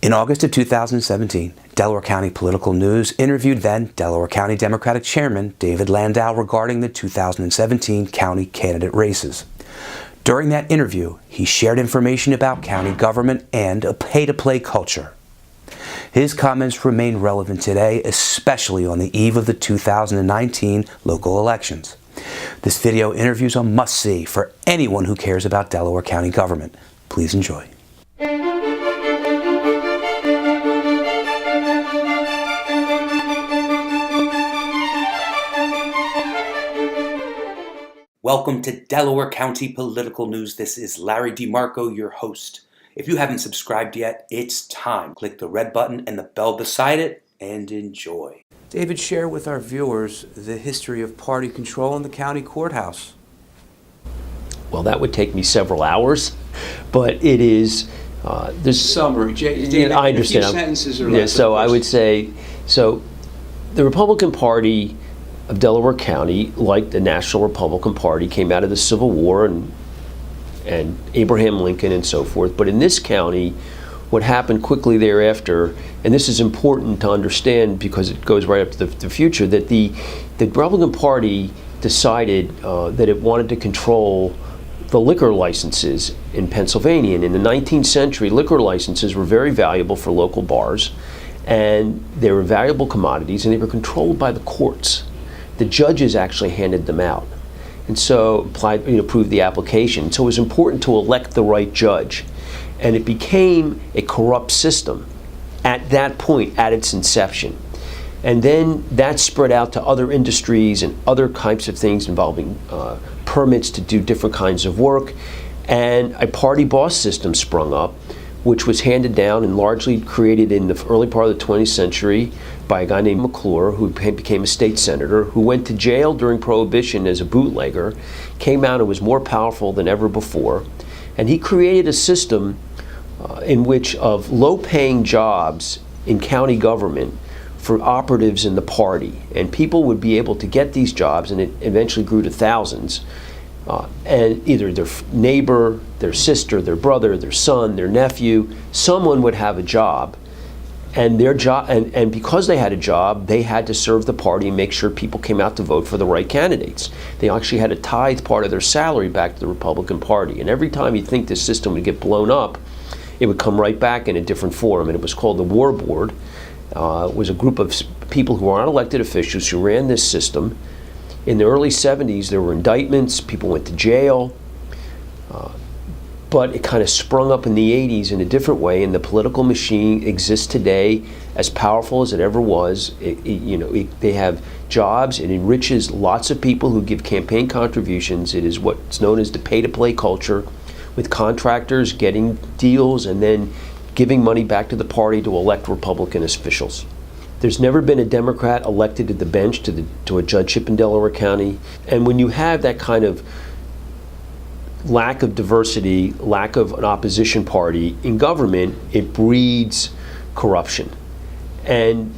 In August of 2017, Delaware County Political News interviewed then Delaware County Democratic Chairman David Landau regarding the 2017 county candidate races. During that interview, he shared information about county government and a pay-to-play culture. His comments remain relevant today, especially on the eve of the 2019 local elections. This video interview is a must-see for anyone who cares about Delaware County government. Please enjoy. Welcome to Delaware County Political News. This is Larry DeMarco, your host. If you haven't subscribed yet, it's time. Click the red button and the bell beside it and enjoy. David, share with our viewers the history of party control in the county courthouse. Well, that would take me several hours, but it is this summary. David, I understand. A few sentences or less. So I would say, the Republican Party of Delaware County, like the National Republican Party, came out of the Civil War and Abraham Lincoln and so forth. But in this county, what happened quickly thereafter, and this is important to understand because it goes right up to the future, that the Republican Party decided that it wanted to control the liquor licenses in Pennsylvania. And in the 19th century, liquor licenses were very valuable for local bars, and they were valuable commodities, and they were controlled by the courts. The judges actually handed them out, and so approved the application. So it was important to elect the right judge, and it became a corrupt system at that point, at its inception. And then that spread out to other industries and other types of things involving permits to do different kinds of work, and a party boss system sprung up, which was handed down and largely created in the early part of the 20th century by a guy named McClure, who became a state senator, who went to jail during Prohibition as a bootlegger, came out and was more powerful than ever before. And he created a system in which of low-paying jobs in county government for operatives in the party. And people would be able to get these jobs, and it eventually grew to thousands. And either their neighbor, their sister, their brother, their son, their nephew, someone would have a job, and their job, and because they had a job, they had to serve the party and make sure people came out to vote for the right candidates. They actually had to tithe part of their salary back to the Republican Party, and every time you'd think this system would get blown up, it would come right back in a different form, and it was called the War Board. It was a group of people who were not elected officials who ran this system. In the early 70s, there were indictments, people went to jail, but it kind of sprung up in the 80s in a different way, and the political machine exists today as powerful as it ever was. They have jobs, it enriches lots of people who give campaign contributions. It is what's known as the pay-to-play culture, with contractors getting deals and then giving money back to the party to elect Republican officials. There's never been a Democrat elected to the bench to a judgeship in Delaware County. And when you have that kind of lack of diversity, lack of an opposition party in government, it breeds corruption. And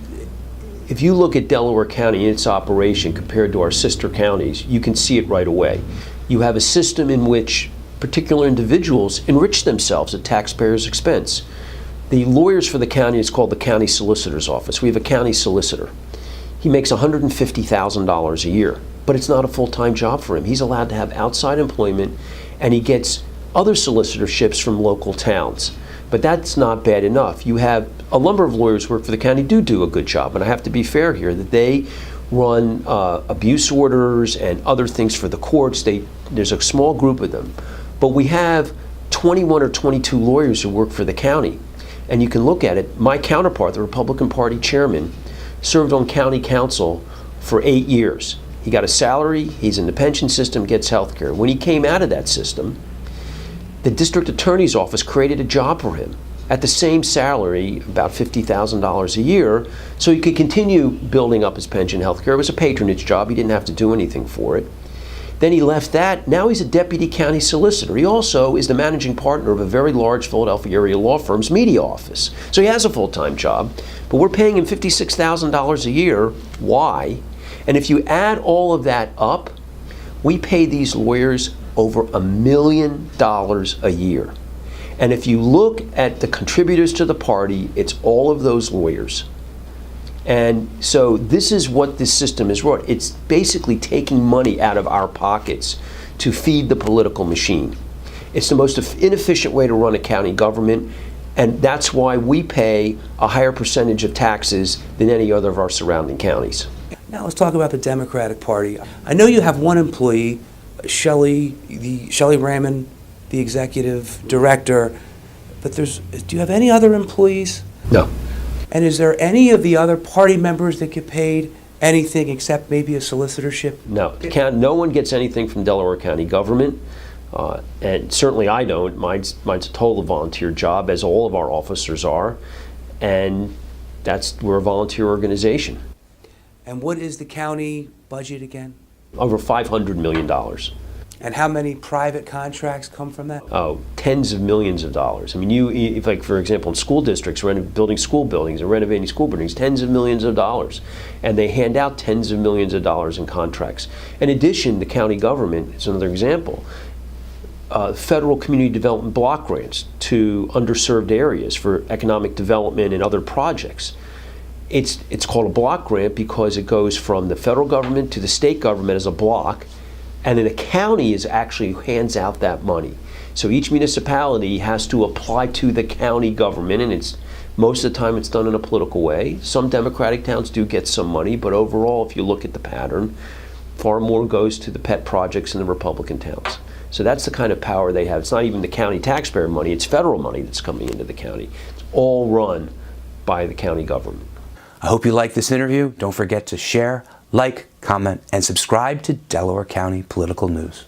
if you look at Delaware County and its operation compared to our sister counties, you can see it right away. You have a system in which particular individuals enrich themselves at taxpayers' expense. The lawyers for the county is called the county solicitor's office. We have a county solicitor. He makes $150,000 a year, but it's not a full-time job for him. He's allowed to have outside employment, and he gets other solicitorships from local towns. But that's not bad enough. You have a number of lawyers who work for the county do a good job, and I have to be fair here that they run abuse orders and other things for the courts. There's a small group of them. But we have 21 or 22 lawyers who work for the county. And you can look at it. My counterpart, the Republican Party chairman, served on county council for 8 years. He got a salary, he's in the pension system, gets health care. When he came out of that system, the district attorney's office created a job for him at the same salary, about $50,000 a year, so he could continue building up his pension health care. It was a patronage job, he didn't have to do anything for it. Then he left that. Now he's a deputy county solicitor. He also is the managing partner of a very large Philadelphia area law firm's media office. So he has a full-time job, but we're paying him $56,000 a year. Why? And if you add all of that up, we pay these lawyers over $1 million a year. And if you look at the contributors to the party, it's all of those lawyers. And so this is what this system is wrought. It's basically taking money out of our pockets to feed the political machine. It's the most inefficient way to run a county government, and that's why we pay a higher percentage of taxes than any other of our surrounding counties. Now let's talk about the Democratic Party. I know you have one employee, Shelley Raymond, the executive director, but do you have any other employees? No. And is there any of the other party members that get paid anything except maybe a solicitorship? No. No one gets anything from Delaware County government, and certainly I don't. Mine's a total volunteer job, as all of our officers are, and we're a volunteer organization. And what is the county budget again? Over $500 million. And how many private contracts come from that? Oh, tens of millions of dollars. I mean, if, like, for example, in school districts, building school buildings and renovating school buildings, tens of millions of dollars. And they hand out tens of millions of dollars in contracts. In addition, the county government is another example. Federal community development block grants to underserved areas for economic development and other projects. It's called a block grant because it goes from the federal government to the state government as a block, and then the county actually hands out that money. So each municipality has to apply to the county government, and most of the time it's done in a political way. Some Democratic towns do get some money, but overall, if you look at the pattern, far more goes to the pet projects in the Republican towns. So that's the kind of power they have. It's not even the county taxpayer money, it's federal money that's coming into the county. It's all run by the county government. I hope you liked this interview. Don't forget to share, like, comment, and subscribe to Delaware County Political News.